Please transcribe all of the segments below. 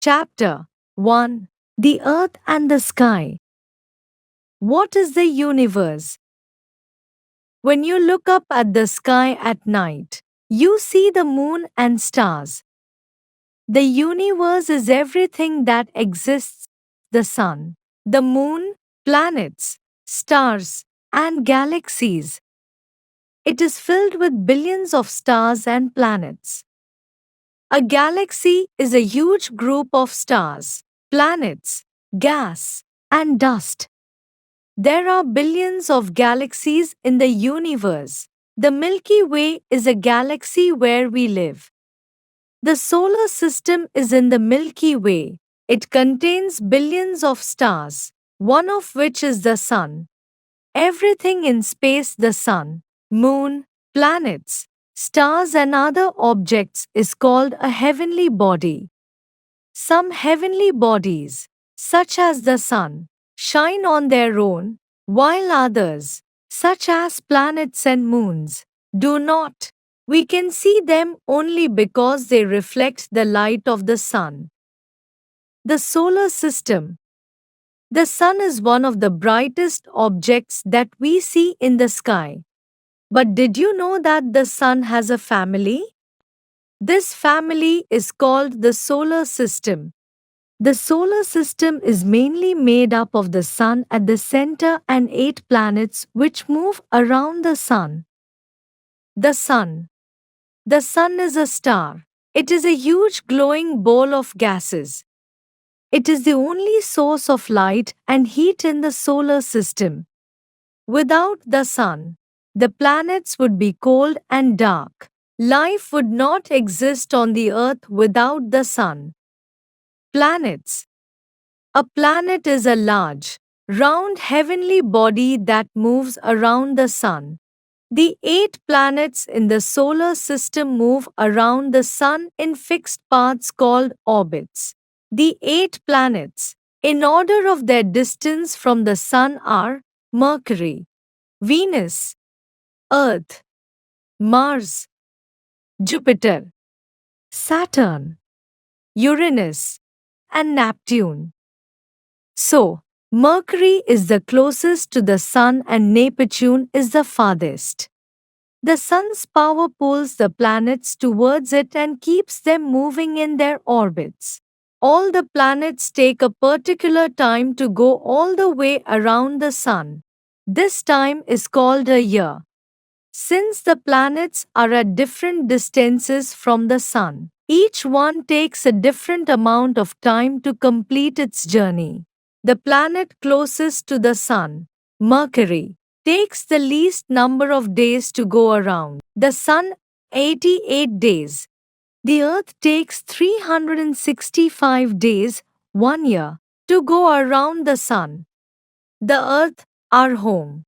Chapter 1. The Earth and the Sky. What is the universe? When you look up at the sky at night, you see the moon and stars. The universe is everything that exists: the sun, the moon, planets, stars, and galaxies. It is filled with billions of stars and planets. A galaxy is a huge group of stars, planets, gas, and dust. There are billions of galaxies in the universe. The Milky Way is a galaxy where we live. The solar system is in the Milky Way. It contains billions of stars, one of which is the Sun. Everything in space, the Sun, Moon, planets, stars, and other objects, is called a heavenly body. Some heavenly bodies, such as the Sun, shine on their own, while others, such as planets and moons, do not. We can see them only because they reflect the light of the Sun. The solar system. The Sun is one of the brightest objects that we see in the sky. But did you know that the Sun has a family? This family is called the solar system. The solar system is mainly made up of the Sun at the center and 8 planets which move around the Sun. The Sun. The Sun is a star. It is a huge glowing ball of gases. It is the only source of light and heat in the solar system. Without the Sun, the planets would be cold and dark. Life would not exist on the Earth without the Sun. Planets. A planet is a large, round heavenly body that moves around the Sun. The 8 planets in the solar system move around the Sun in fixed paths called orbits. The 8 planets, in order of their distance from the Sun, are Mercury, Venus, Earth, Mars, Jupiter, Saturn, Uranus, and Neptune. So, Mercury is the closest to the Sun and Neptune is the farthest. The Sun's power pulls the planets towards it and keeps them moving in their orbits. All the planets take a particular time to go all the way around the Sun. This time is called a year. Since the planets are at different distances from the Sun, each one takes a different amount of time to complete its journey. The planet closest to the Sun, Mercury, takes the least number of days to go around the Sun, 88 days. The Earth takes 365 days, 1 year, to go around the Sun. The Earth, our home.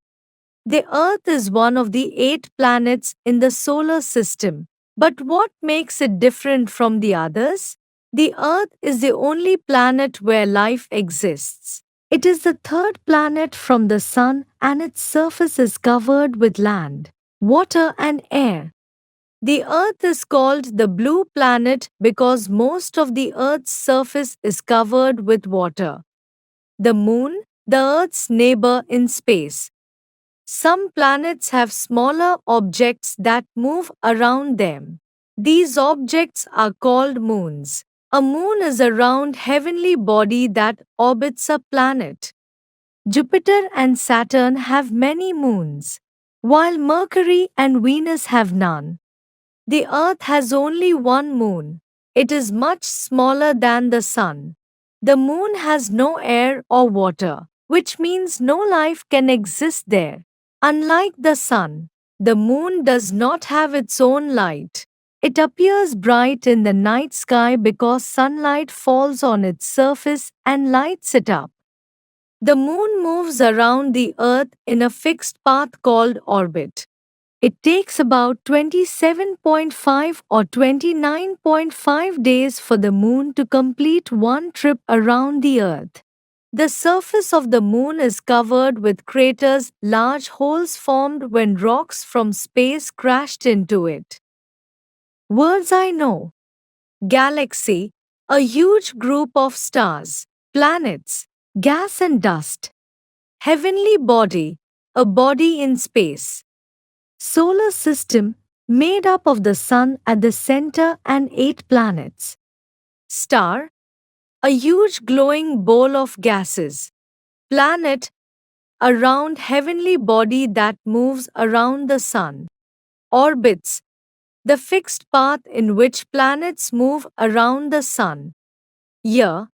The Earth is one of the 8 planets in the solar system. But what makes it different from the others? The Earth is the only planet where life exists. It is the third planet from the Sun and its surface is covered with land, water, and air. The Earth is called the blue planet because most of the Earth's surface is covered with water. The Moon, the Earth's neighbor in space. Some planets have smaller objects that move around them. These objects are called moons. A moon is a round heavenly body that orbits a planet. Jupiter and Saturn have many moons, while Mercury and Venus have none. The Earth has only one moon. It is much smaller than the Sun. The moon has no air or water, which means no life can exist there. Unlike the Sun, the moon does not have its own light. It appears bright in the night sky because sunlight falls on its surface and lights it up. The moon moves around the Earth in a fixed path called orbit. It takes about 27.5 or 29.5 days for the moon to complete one trip around the Earth. The surface of the moon is covered with craters, large holes formed when rocks from space crashed into it. Words I know. Galaxy. A huge group of stars, planets, gas and dust. Heavenly body, a body in space. Solar system, made up of the sun at the center and 8 planets. Star, a huge glowing ball of gases. Planet, a round heavenly body that moves around the sun. Orbits, the fixed path in which planets move around the sun. Year,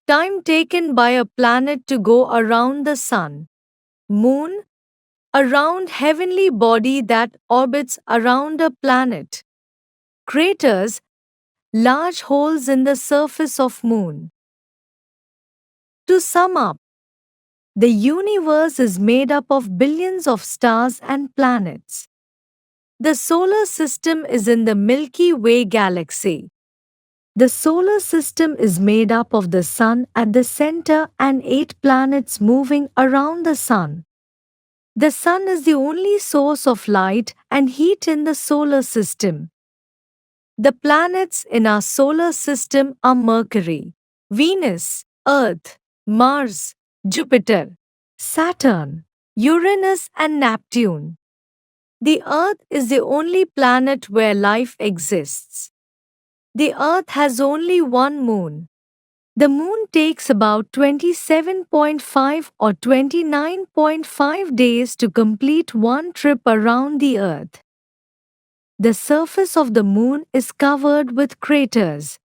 time taken by a planet to go around the sun. Moon, a round heavenly body that orbits around a planet. Craters, large holes in the surface of moon. To sum up, the universe is made up of billions of stars and planets. The solar system is in the Milky Way galaxy. The solar system is made up of the sun at the center and 8 planets moving around the sun. The sun is the only source of light and heat in the solar system. The planets in our solar system are Mercury, Venus, Earth, Mars, Jupiter, Saturn, Uranus, and Neptune. The Earth is the only planet where life exists. The Earth has only one moon. The moon takes about 27.5 or 29.5 days to complete one trip around the Earth. The surface of the moon is covered with craters.